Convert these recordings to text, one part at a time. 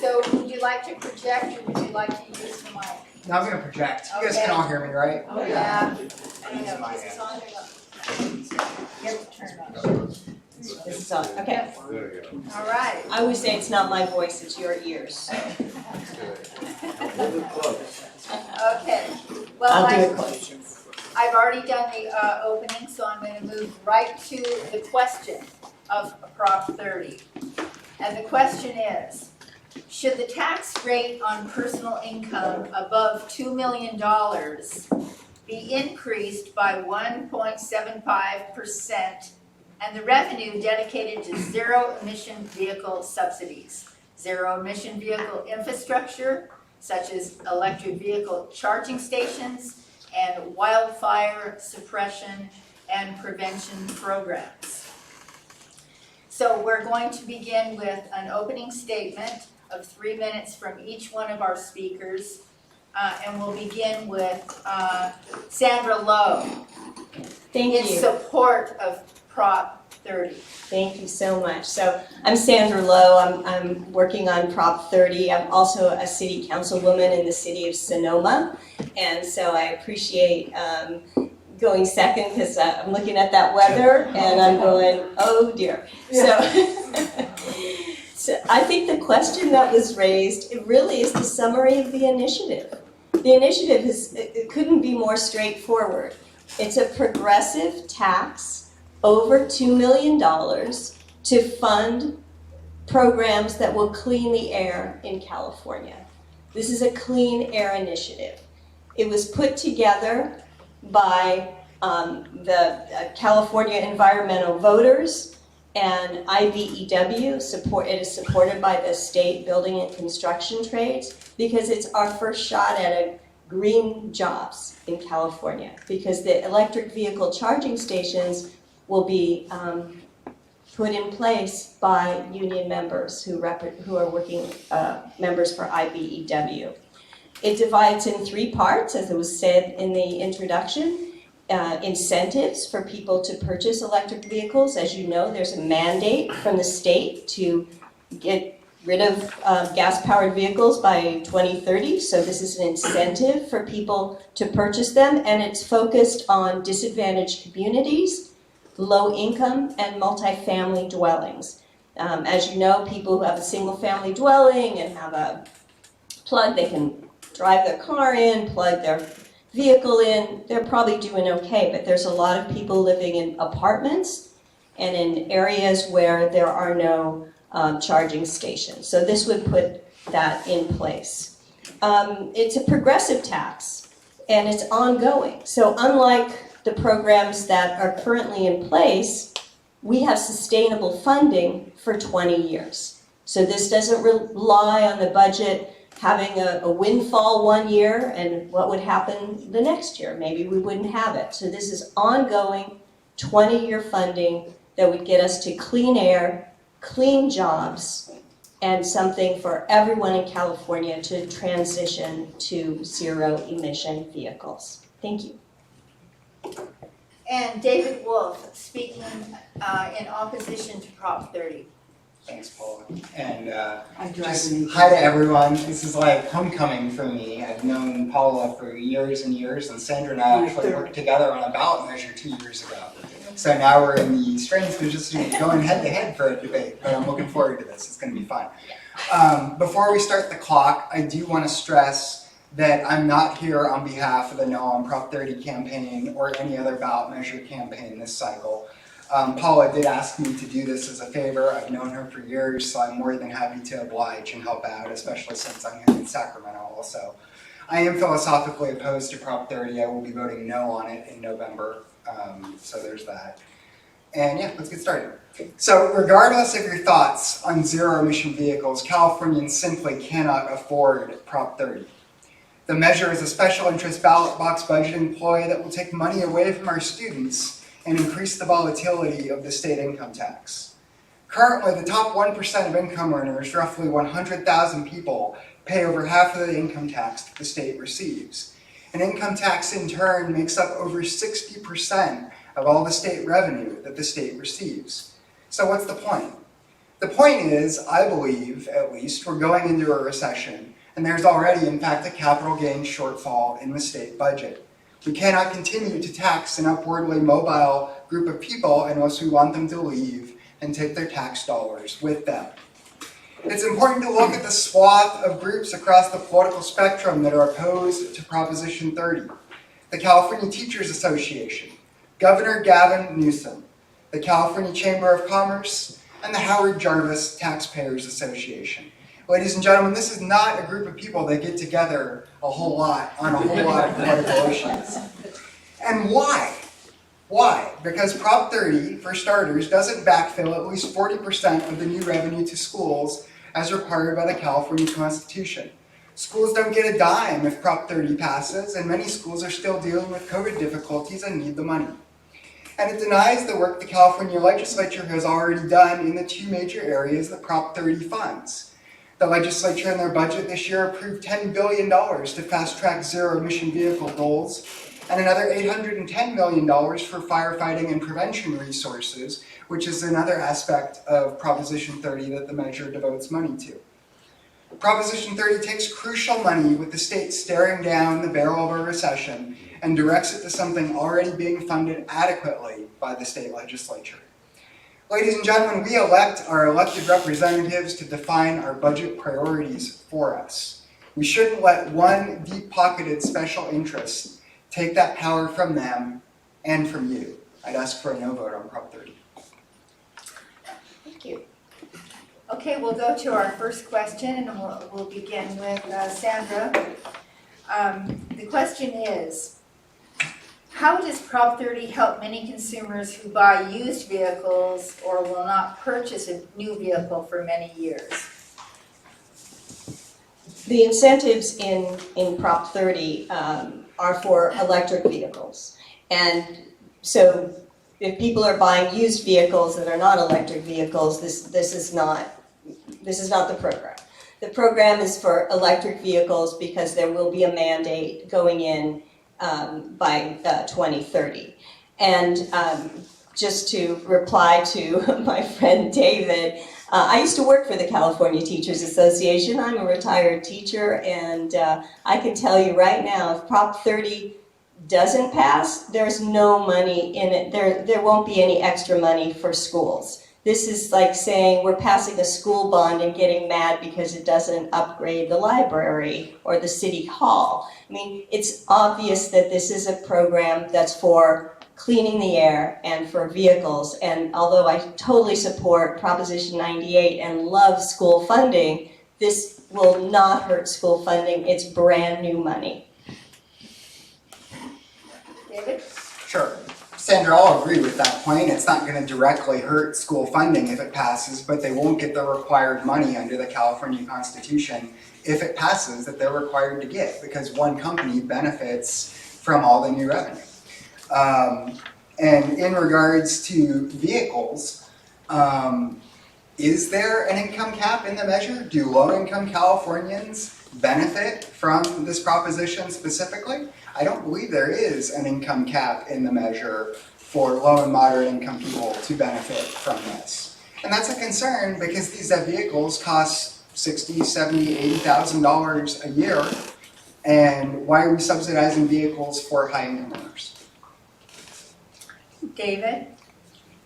So would you like to project or would you like to use the mic? No, I'm going to project. You guys Okay. can all hear me, right? Oh, yeah. I don't Use know, my is this hand. on or not? You have to turn it on. This is on, okay. All right. I always say it's not my voice, it's your ears. Okay. Well, I'll do it close. I've already done the opening, so I'm going to move right to the question of Prop 30. And the question is, should the tax rate on personal income above $2 million be increased by 1.75% and the revenue dedicated to zero-emission vehicle subsidies, zero-emission vehicle infrastructure, such as electric vehicle charging stations, and wildfire suppression and prevention programs? So we're going to begin with an opening statement of 3 minutes from each one of our speakers. And we'll begin with Sandra Lowe Thank in you. support of Prop 30. Thank you so much. So I'm Sandra Lowe. I'm working on Prop 30. I'm also a city councilwoman in the city of Sonoma. And so I appreciate going second because I'm looking at that weather and I'm going, oh dear. So I think the question that was raised, it really is the summary of the initiative. The initiative it couldn't be more straightforward. It's a progressive tax over $2 million to fund programs that will clean the air in California. This is a clean air initiative. It was put together by the California environmental voters and IBEW. It is supported by the state building and construction trades because it's our first shot at green jobs in California, because the electric vehicle charging stations will be put in place by union members who are working members for IBEW. It divides in 3 parts, as it was said in the introduction. Incentives for people to purchase electric vehicles. As you know, there's a mandate from the state to get rid of gas-powered vehicles by 2030. So this is an incentive for people to purchase them, and it's focused on disadvantaged communities, low income, and multifamily dwellings. As you know, people who have a single-family dwelling and have a plug, they can drive their car in, plug their vehicle in, they're probably doing okay, but there's a lot of people living in apartments and in areas where there are no charging stations. So this would put that in place. It's a progressive tax and it's ongoing. So unlike the programs that are currently in place, we have sustainable funding for 20 years. So this doesn't rely on the budget having a windfall one year and what would happen the next year. Maybe we wouldn't have it. So this is ongoing 20-year funding that would get us to clean air, clean jobs, and something for everyone in California to transition to zero-emission vehicles. Thank you. And David Wolf, speaking in opposition to Prop 30. Thanks, Paula. And just hi to everyone. This is like homecoming for me. I've known Paula for years and years, and Sandra and I actually worked together on a ballot measure 2 years ago. So now we're in the strange position of going head-to-head for a debate, but I'm looking forward to this. It's going to be fun. Before we start the clock, I do want to stress that I'm not here on behalf of the No on Prop 30 campaign or any other ballot measure campaign this cycle. Paula did ask me to do this as a favor. I've known her for years, so I'm more than happy to oblige and help out, especially since I'm here in Sacramento also. I am philosophically opposed to Prop 30. I will be voting no on it in November, so there's that. And yeah, let's get started. So regardless of your thoughts on zero-emission vehicles, Californians simply cannot afford Prop 30. The measure is a special interest ballot box budgeting ploy that will take money away from our students and increase the volatility of the state income tax. Currently, the top 1% of income earners, roughly 100,000 people, pay over half of the income tax that the state receives. And income tax, in turn, makes up over 60% of all the state revenue that the state receives. So what's the point? The point is, I believe, at least, we're going into a recession, and there's already, in fact, a capital gains shortfall in the state budget. We cannot continue to tax an upwardly mobile group of people unless we want them to leave and take their tax dollars with them. It's important to look at the swath of groups across the political spectrum that are opposed to Proposition 30. The California Teachers Association, Governor Gavin Newsom, the California Chamber of Commerce, and the Howard Jarvis Taxpayers Association. Ladies and gentlemen, this is not a group of people that get together a whole lot on a whole lot of political issues. And why? Why? Because Prop 30, for starters, doesn't backfill at least 40% of the new revenue to schools as required by the California Constitution. Schools don't get a dime if Prop 30 passes, and many schools are still dealing with COVID difficulties and need the money. And it denies the work the California legislature has already done in the two major areas that Prop 30 funds. The legislature in their budget this year approved $10 billion to fast-track zero-emission vehicle goals, and another $810 million for firefighting and prevention resources, which is another aspect of Proposition 30 that the measure devotes money to. Proposition 30 takes crucial money with the state staring down the barrel of a recession and directs it to something already being funded adequately by the state legislature. Ladies and gentlemen, we elect our elected representatives to define our budget priorities for us. We shouldn't let one deep-pocketed special interest take that power from them and from you. I'd ask for a no vote on Prop 30. Thank you. Okay, we'll go to our first question, and we'll begin with Sandra. The question is, how does Prop 30 help many consumers who buy used vehicles or will not purchase a new vehicle for many years? The incentives in Prop 30 are for electric vehicles. And so if people are buying used vehicles that are not electric vehicles, this is not the program. The program is for electric vehicles because there will be a mandate going in by 2030. And just to reply to my friend David, I used to work for the California Teachers Association. I'm a retired teacher, and I can tell you right now, if Prop 30 doesn't pass, there's no money in it. There won't be any extra money for schools. This is like saying we're passing a school bond and getting mad because it doesn't upgrade the library or the city hall. I mean, it's obvious that this is a program that's for cleaning the air and for vehicles. And although I totally support Proposition 98 and love school funding, this will not hurt school funding. It's brand new money. David? Sure. Sandra, I'll agree with that point. It's not going to directly hurt school funding if it passes, but they won't get the required money under the California Constitution if it passes that they're required to get, because one company benefits from all the new revenue. And in regards to vehicles, is there an income cap in the measure? Do low-income Californians benefit from this proposition specifically? I don't believe there is an income cap in the measure for low and moderate income people to benefit from this. And that's a concern because these vehicles cost $60,000, $70,000, $80,000 a year. And why are we subsidizing vehicles for high-income earners? David?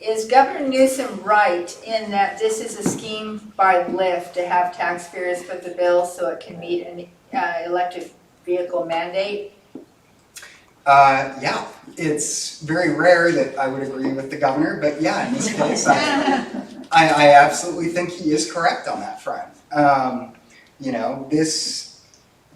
Is Governor Newsom right in that this is a scheme by Lyft to have taxpayers foot the bill so it can meet an electric vehicle mandate? Yeah, it's very rare that I would agree with the governor, but yeah, in this case, I absolutely think he is correct on that front. You know, this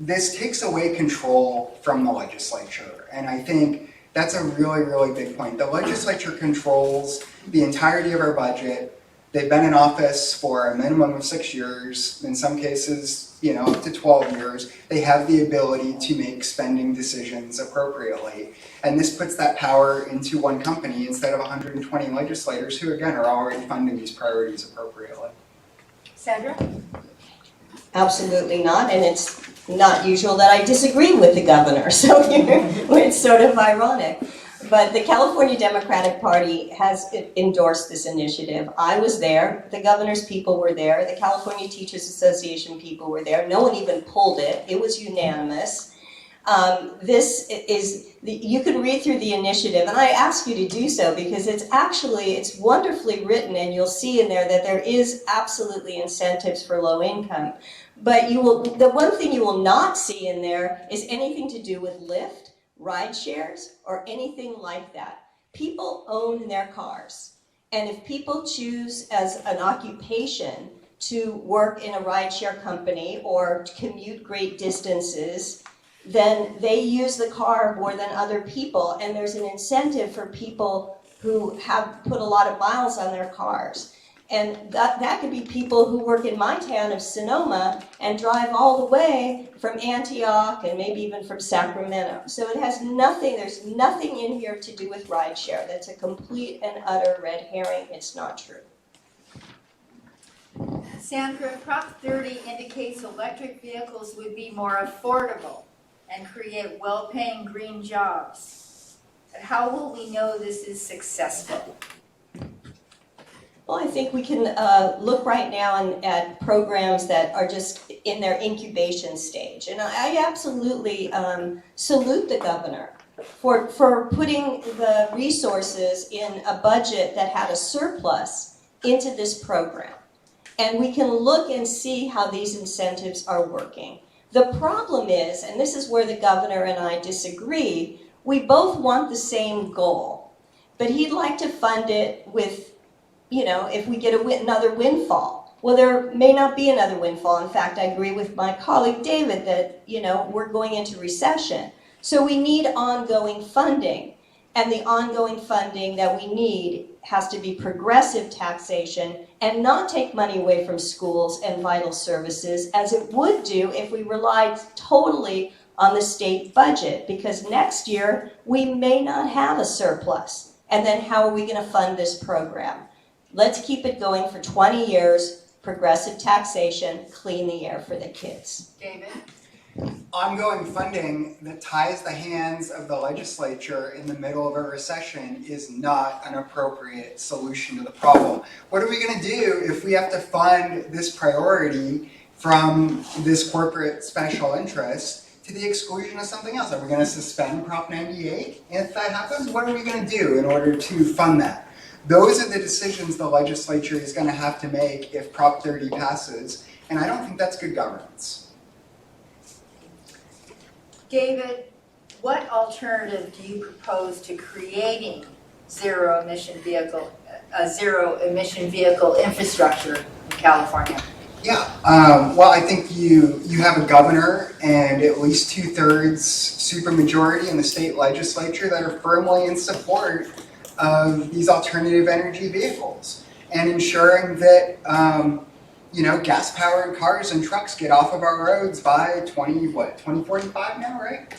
takes away control from the legislature, and I think that's a really, really big point. The legislature controls the entirety of our budget. They've been in office for a minimum of 6 years, in some cases, you know, up to 12 years. They have the ability to make spending decisions appropriately. And this puts that power into one company instead of 120 legislators who, again, are already funding these priorities appropriately. Sandra? Absolutely not, and it's not usual that I disagree with the governor, so it's sort of ironic. But the California Democratic Party has endorsed this initiative. I was there, the governor's people were there, the California Teachers Association people were there. No one even pulled it. It was unanimous. You can read through the initiative, and I ask you to do so because it's wonderfully written, and you'll see in there that there is absolutely incentives for low income. But the one thing you will not see in there is anything to do with Lyft, ride shares, or anything like that. People own their cars. And if people choose as an occupation to work in a rideshare company or commute great distances, then they use the car more than other people. And there's an incentive for people who have put a lot of miles on their cars. And that could be people who work in my town of Sonoma and drive all the way from Antioch and maybe even from Sacramento. So there's nothing in here to do with rideshare. That's a complete and utter red herring. It's not true. Sandra, Prop 30 indicates electric vehicles would be more affordable and create well-paying green jobs. But how will we know this is successful? Well, I think we can look right now at programs that are just in their incubation stage. And I absolutely salute the governor for putting the resources in a budget that had a surplus into this program. And we can look and see how these incentives are working. The problem is, and this is where the governor and I disagree, we both want the same goal. But he'd like to fund it with, if we get another windfall. Well, there may not be another windfall. In fact, I agree with my colleague David that, we're going into recession. So we need ongoing funding. And the ongoing funding that we need has to be progressive taxation and not take money away from schools and vital services as it would do if we relied totally on the state budget, because next year we may not have a surplus. And then how are we going to fund this program? Let's keep it going for 20 years, progressive taxation, clean the air for the kids. David? Ongoing funding that ties the hands of the legislature in the middle of a recession is not an appropriate solution to the problem. What are we going to do if we have to fund this priority from this corporate special interest to the exclusion of something else? Are we going to suspend Prop 98? If that happens, what are we going to do in order to fund that? Those are the decisions the legislature is going to have to make if Prop 30 passes, and I don't think that's good governance. David, what alternative do you propose to creating zero emission vehicle infrastructure in California? Yeah, well, I think you have a governor and at least 2/3 supermajority in the state legislature that are firmly in support of these alternative energy vehicles and ensuring that gas-powered cars and trucks get off of our roads by 2045 now, right?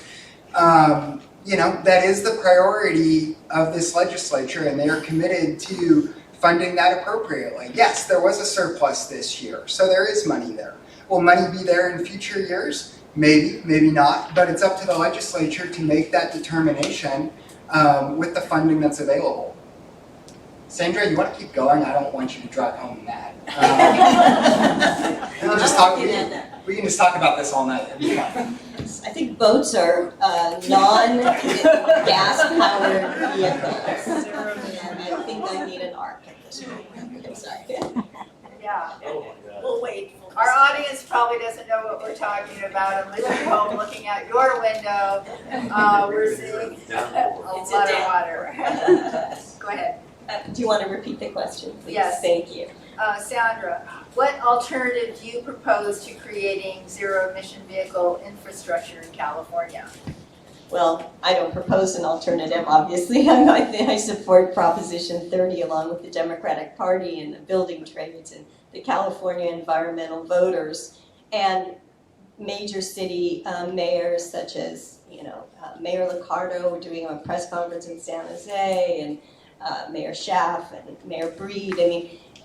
That is the priority of this legislature, and they are committed to funding that appropriately. Yes, there was a surplus this year, so there is money there. Will money be there in future years? Maybe, maybe not, but it's up to the legislature to make that determination with the funding that's available. Sandra, you want to keep going? I don't want you to drive home mad. We can just talk about this all night. It'd be fun. I think boats are non-gas-powered vehicles. And I think I need an arc at this point. I'm sorry. Yeah. We'll wait. Our audience probably doesn't know what we're talking about unless you're home looking out your window. We're seeing a lot of water. Go ahead. Do you want to repeat the question, please? Yes. Thank you. Sandra, what alternative do you propose to creating zero-emission vehicle infrastructure in California? Well, I don't propose an alternative, obviously. I support Proposition 30 along with the Democratic Party and the building trades and the California environmental voters and major city mayors such as, Mayor Liccardo. We're doing a press conference in San Jose, and Mayor Schaaf and Mayor Breed.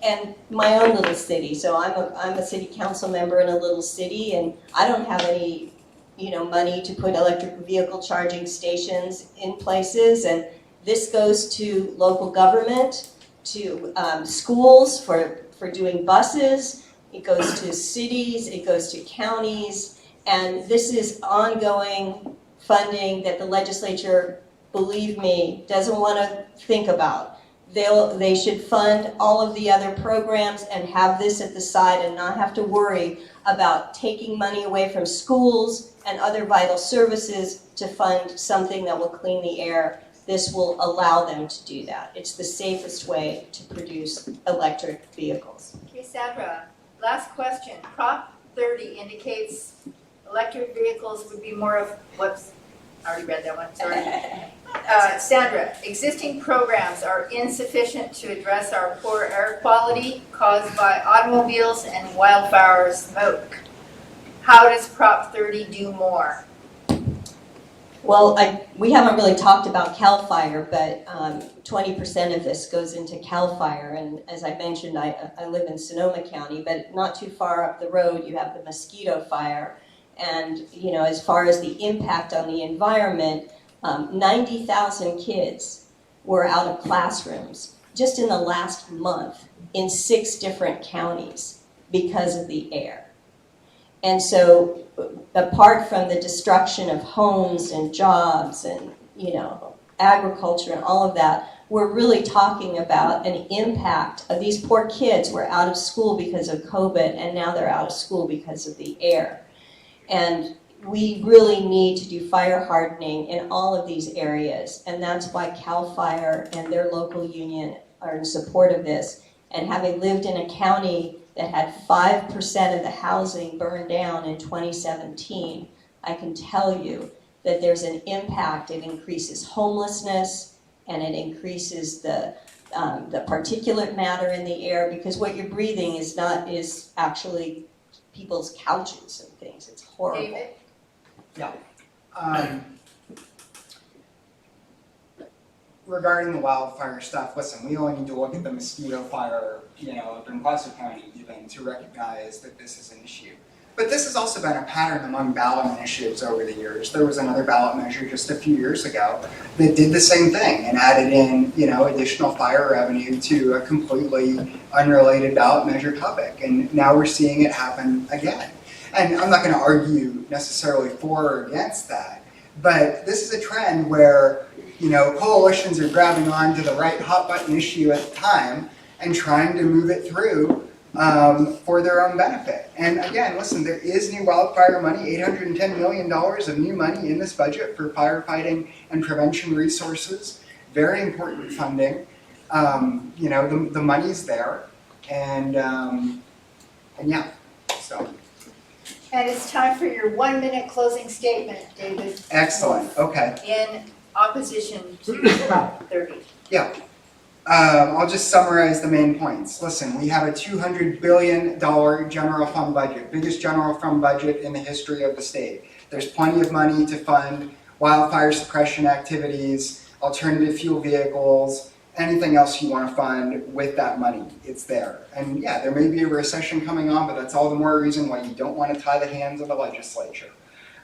And my own little city. So I'm a city council member in a little city, and I don't have any, money to put electric vehicle charging stations in places. And This goes to local government, to schools for doing buses. It goes to cities, it goes to counties, and this is ongoing funding that the legislature, believe me, doesn't want to think about. They should fund all of the other programs and have this at the side and not have to worry about taking money away from schools and other vital services to fund something that will clean the air. This will allow them to do that. It's the safest way to produce electric vehicles. Okay, Sandra, last question. Prop 30 indicates electric vehicles would be more of, whoops, I already read that one, sorry. Sandra, existing programs are insufficient to address our poor air quality caused by automobiles and wildfire smoke. How does Prop 30 do more? Well, we haven't really talked about CAL FIRE, but 20% of this goes into CAL FIRE. And as I mentioned, I live in Sonoma County, but not too far up the road, you have the mosquito fire. And, you know, as far as the impact on the environment, 90,000 kids were out of classrooms just in the last month in 6 different counties because of the air. And so apart from the destruction of homes and jobs and, you know, agriculture and all of that, we're really talking about an impact of these poor kids were out of school because of COVID, and now they're out of school because of the air. And we really need to do fire hardening in all of these areas, and that's why CAL FIRE and their local union are in support of this. And having lived in a county that had 5% of the housing burned down in 2017, I can tell you that there's an impact. It increases homelessness, and it increases the particulate matter in the air, because what you're breathing is actually people's couches and things. It's horrible. David? Yeah. Regarding the wildfire stuff, listen, we only need to look at the mosquito fire, you know, up in Placer County even to recognize that this is an issue. But this has also been a pattern among ballot initiatives over the years. There was another ballot measure just a few years ago that did the same thing and added in, you know, additional fire revenue to a completely unrelated ballot measure topic. And now we're seeing it happen again. And I'm not going to argue necessarily for or against that, but this is a trend where, you know, coalitions are grabbing onto the right hot button issue at the time and trying to move it through for their own benefit. And again, listen, there is new wildfire money, $810 million of new money in this budget for firefighting and prevention resources. Very important funding. You know, the money's there, and yeah, so. And it's time for your 1-minute closing statement, David. Excellent, okay. In opposition to Prop 30. Yeah. I'll just summarize the main points. Listen, we have a $200 billion general fund budget, biggest general fund budget in the history of the state. There's plenty of money to fund wildfire suppression activities, alternative fuel vehicles, anything else you want to fund with that money. It's there. And yeah, there may be a recession coming on, but that's all the more reason why you don't want to tie the hands of the legislature.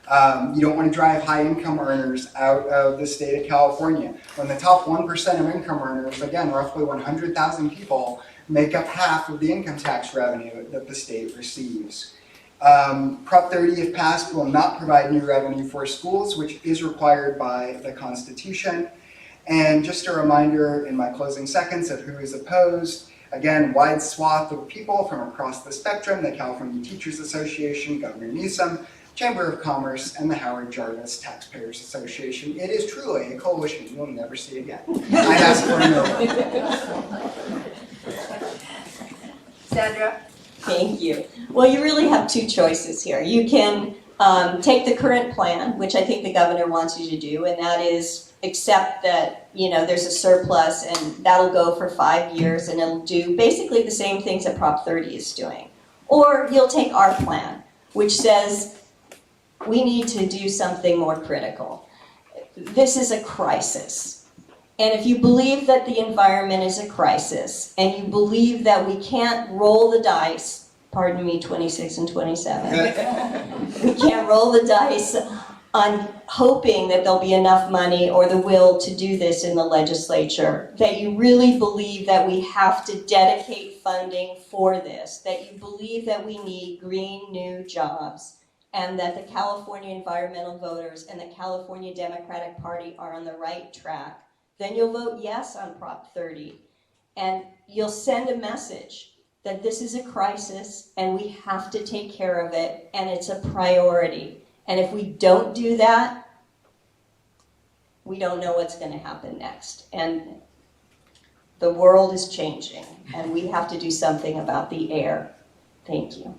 You don't want to drive high-income earners out of the state of California. When the top 1% of income earners, again, roughly 100,000 people, make up half of the income tax revenue that the state receives. Prop 30, if passed, will not provide new revenue for schools, which is required by the Constitution. And just a reminder in my closing seconds of who is opposed. Again, wide swath of people from across the spectrum, the California Teachers Association, Governor Newsom, Chamber of Commerce, and the Howard Jarvis Taxpayers Association. It is truly a coalition you'll never see again. I'd ask for a no. Sandra? Thank you. Well, you really have 2 choices here. You can take the current plan, which I think the governor wants you to do, and that is accept that, you know, there's a surplus and that'll go for 5 years and it'll do basically the same things that Prop 30 is doing. Or you'll take our plan, which says we need to do something more critical. This is a crisis. And if you believe that the environment is a crisis, and you believe that we can't roll the dice, pardon me, 26 and 27, we can't roll the dice on hoping that there'll be enough money or the will to do this in the legislature, that you really believe that we have to dedicate funding for this, that you believe that we need green new jobs, and that the California environmental voters and the California Democratic Party are on the right track, then you'll vote yes on Prop 30. And you'll send a message that this is a crisis and we have to take care of it and it's a priority. And if we don't do that, we don't know what's going to happen next. And the world is changing and we have to do something about the air. Thank you.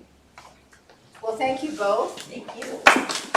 Well, thank you both. Thank you.